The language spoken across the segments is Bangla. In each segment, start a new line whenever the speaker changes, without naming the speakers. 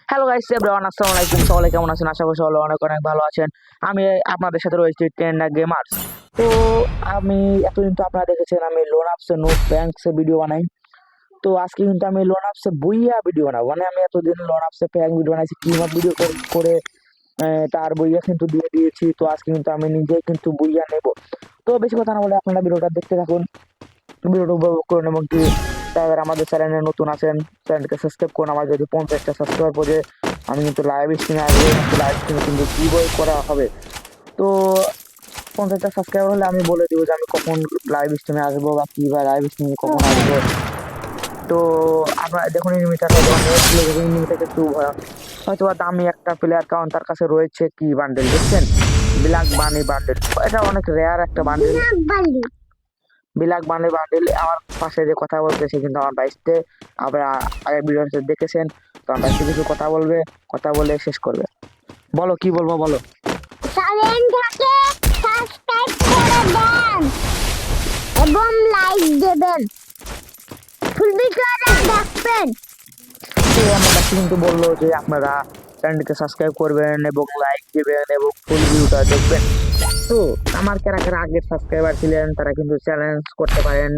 হ্যালো গাইস, এভরিওয়ান আসসালামু আলাইকুম। সকলে কেমন আছেন? আশা করি সকলে অনেক অনেক ভালো আছেন। আমি আপনাদের সাথে রয়েছি টেন্ডা গেমার্স। তো আমি এতদিন তো আপনারা দেখেছেন আমি লোন আপসে নোট ব্যাংকসে ভিডিও বানাই। তো আজকে কিন্তু আমি লোন আপসে বইয়া ভিডিও বানাবো। মানে আমি এতদিন লোন আপসে প্যাং ভিডিও বানাইছি, টিম আপ ভিডিও করে তার বইয়া কিন্তু দিয়ে দিয়েছি। তো আজকে কিন্তু আমি নিজেই কিন্তু বইয়া নেব। তো বেশি কথা না বলে আপনারা ভিডিওটা দেখতে থাকুন, ভিডিওটা উপভোগ করুন এবং কি যারা আমাদের চ্যানেলে নতুন আছেন চ্যানেলকে সাবস্ক্রাইব করুন। আমার যদি 50টা সাবস্ক্রাইবার পড়ে আমি কিন্তু লাইভ স্ট্রিমে আসবো এবং লাইভ স্ট্রিমে কিন্তু গিভওয়ে করা হবে। তো 50টা সাবস্ক্রাইবার হলে আমি বলে দেবো যে আমি কখন লাইভ স্ট্রিমে আসবো বা কি বা লাইভ স্ট্রিমে কখন আসবো। তো আপনারা দেখুন এনিমিটা হয়তো নেট লেগে এনিমিটাকে একটু হয়তো বা দামি একটা প্লেয়ার, কারণ তার কাছে রয়েছে কি বান্ডেল দেখছেন, ব্ল্যাক বানি বান্ডেল। এটা অনেক রেয়ার একটা বান্ডেল, ব্ল্যাক বান্ডেল বান্ডেল। আমার পাশে যে কথা বলতেছে কিন্তু আমার বাইসতে আপনারা আগের ভিডিওতে দেখেছেন। তো আমার বাইসতে কিছু কথা বলবে, কথা বলে শেষ করবে। বলো কি বলবো বলো।
চ্যানেলটাকে সাবস্ক্রাইব করে দেন এবং লাইক দেবেন, ফুল ভিডিওটা দেখবেন।
তো আমার কাছে কিন্তু বললো যে আপনারা চ্যানেলটিকে সাবস্ক্রাইব করবেন এবং লাইক দিবেন এবং ফুল ভিডিওটা দেখবেন। তো আমার কারা কারা আগের সাবস্ক্রাইবার ছিলেন তারা কিন্তু চ্যালেঞ্জ করতে পারেন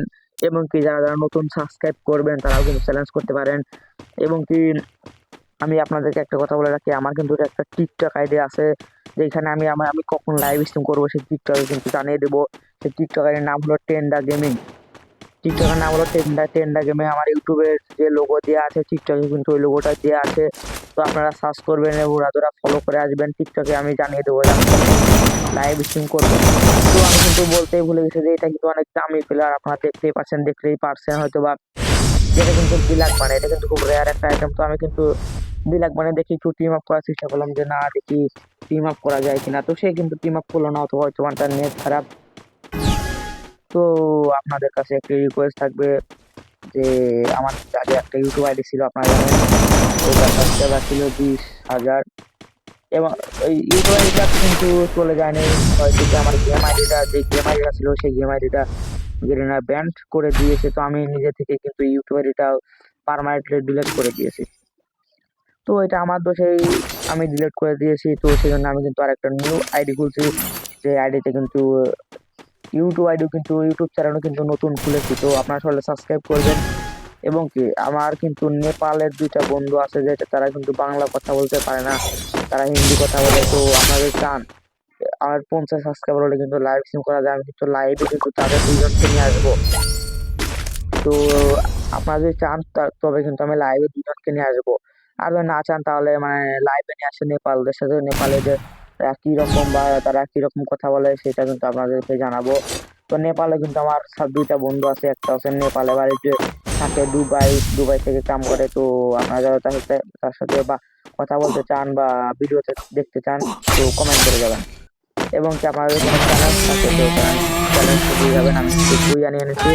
এবং কি যারা যারা নতুন সাবস্ক্রাইব করবেন তারাও কিন্তু চ্যালেঞ্জ করতে পারেন। এবং কি আমি আপনাদেরকে একটা কথা বলে রাখি, আমার কিন্তু একটা টিকটক আইডি আছে যেখানে আমি কখন লাইভ স্ট্রিম করবো সেই টিকটকে কিন্তু জানিয়ে দেবো। সেই টিকটক আইডির নাম হলো টেন্ডা গেমিং। টিকটকের নাম হলো টেন্ডা গেমে। আমার ইউটিউবের যে লোগো দেওয়া আছে টিকটকে কিন্তু ওই লোগোটা দেওয়া আছে। তো আপনারা সার্চ করবেন এবং ওরা ফলো করে আসবেন। টিকটকে আমি জানিয়ে দেবো যে আমি লাইভ স্ট্রিম করবো। তো আমি কিন্তু বলতেই ভুলে গেছি যে এটা কিন্তু অনেক দামি প্লেয়ার, আপনারা দেখতেই পারছেন হয়তো বা। যেটা কিন্তু ব্ল্যাক মানে এটা কিন্তু খুব রেয়ার একটা আইটেম। তো আমি কিন্তু ব্ল্যাক মানে দেখি একটু টিম আপ করার চেষ্টা করলাম যে না দেখি টিম আপ করা যায় কিনা। তো সে কিন্তু টিম আপ করলো না, অথবা হয়তো তার নেট খারাপ। তো আপনাদের কাছে একটা রিকোয়েস্ট থাকবে যে আমার আগে একটা ইউটিউব আইডি ছিল আপনারা জানেন, ওইটার সাবস্ক্রাইবার ছিল 20,000 এবং ওই ইউটিউব আইডিটা কিন্তু চলে যায়নি। হয়তো যে আমার গেম আইডিটা যে গেম আইডিটা ছিল সেই গেম আইডিটা গেরিনা ব্যান্ড করে দিয়েছে। তো আমি নিজে থেকে কিন্তু ইউটিউব আইডিটা পার্মানেন্টলি ডিলিট করে দিয়েছি। তো এটা আমার দোষেই আমি ডিলিট করে দিয়েছি। তো সেই জন্য আমি কিন্তু আরেকটা নিউ আইডি খুলছি, যে আইডিতে কিন্তু ইউটিউব চ্যানেলও কিন্তু নতুন খুলেছি। তো আপনারা সবাই সাবস্ক্রাইব করবেন এবং কি আমার কিন্তু নেপালের 2টা বন্ধু আছে যে তারা কিন্তু বাংলা কথা বলতে পারে না, তারা হিন্দি কথা বলে। তো আপনাদের চান আমার 50 সাবস্ক্রাইবার হলে কিন্তু লাইভ স্ট্রিম করা যায়, আমি কিন্তু লাইভে কিন্তু তাদের 2জনকে নিয়ে আসবো। তো আপনারা যদি চান তবে কিন্তু আমি লাইভে 2জনকে নিয়ে আসবো। আর যদি না চান তাহলে মানে লাইভে নিয়ে আসে নেপালদের সাথে, নেপালিদের কি রকম বা তারা কি রকম কথা বলে সেটা কিন্তু আপনাদেরকে জানাবো। তো নেপালে কিন্তু আমার 2টা বন্ধু আছে, একটা আছে নেপালে বাড়িতে থাকে, দুবাই থেকে কাম করে। তো আপনারা যারা তার সাথে বা কথা বলতে চান বা ভিডিওতে দেখতে চান তো কমেন্ট করে যাবেন। এবং কি আপনাদের কোনো চ্যালেঞ্জ থাকে তো চ্যালেঞ্জ দিয়ে যাবেন, আমি কিন্তু বই আনিয়ে এনেছি।